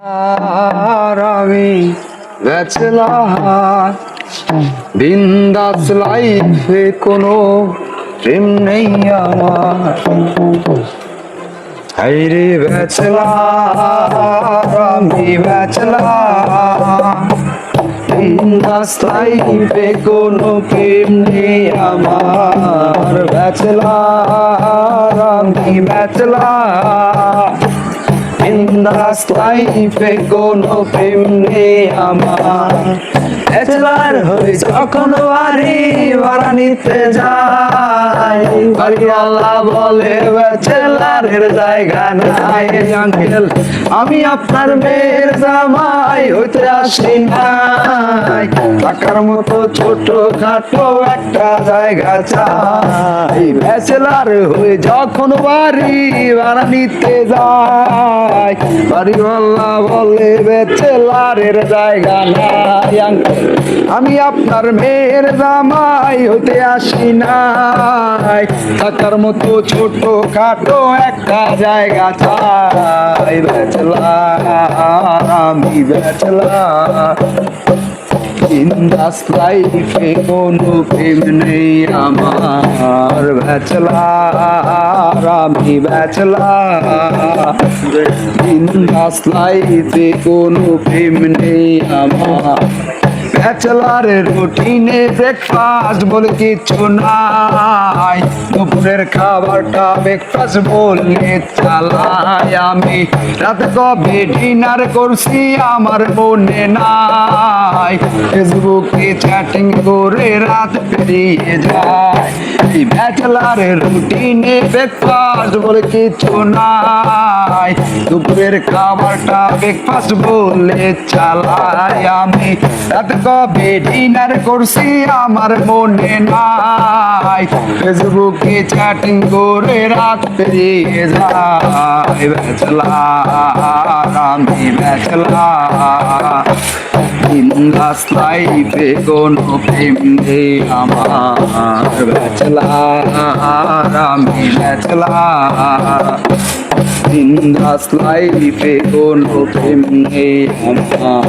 আর আমি ব্যাচেলার, বিন্দাস লাইফে কোনো প্রেম নেই আমার। হাইরে ব্যাচেলার, আমি ব্যাচেলার, বিন্দাস লাইফে কোনো প্রেম নেই আমার। ব্যাচেলার, আমি ব্যাচেলার, বিন্দাস লাইফে কোনো প্রেম নেই আমার। ব্যাচেলার হয়ে যখন বাড়ি ভাড়া নিতে যাই, বাড়িওয়ালা বলে ব্যাচেলারের জায়গা নাই। আঙ্কেল আমি আপনার মেয়ের জামাই হইতে আসি নাই, টাকার মতো ছোট খাটো একটা জায়গা চাই। ব্যাচেলার হয়ে যখন বাড়ি ভাড়া নিতে যাই, বাড়িওয়ালা বলে ব্যাচেলারের জায়গা নাই। আমি আপনার মেয়ের জামাই হতে আসি নাই, থাকার মতো ছোট খাটো একটা জায়গা চাই। ব্যাচেলার, আমি ব্যাচেলার, বিন্দাস লাইফে কোনো প্রেম নেই আমার। ব্যাচেলার, আমি ব্যাচেলার, বিন্দাস লাইফে কোনো প্রেম নেই আমার। ব্যাচেলারের রুটিনে ব্রেকফাস্ট বলে কিছু নাই, দুপুরের খাবারটা ব্রেকফাস্ট বলে চালাই। আমি রাতে কবে ডিনার করছি আমার মনে নাই, ফেসবুকে চ্যাটিং করে রাত পেরিয়ে যায়। এই ব্যাচেলারের রুটিনে ব্রেকফাস্ট বলে কিছু নাই, দুপুরের খাবারটা ব্রেকফাস্ট বলে চালাই। আমি রাতে কবে ডিনার করছি আমার মনে নাই, ফেসবুকে চ্যাটিং করে রাত পেরিয়ে যায়। ব্যাচেলার, আমি ব্যাচেলার, বিন্দাস লাইফে কোনো প্রেম নেই আমার। ব্যাচেলার, আমি ব্যাচেলার, বিন্দাস লাইফে কোনো প্রেম নেই আমার।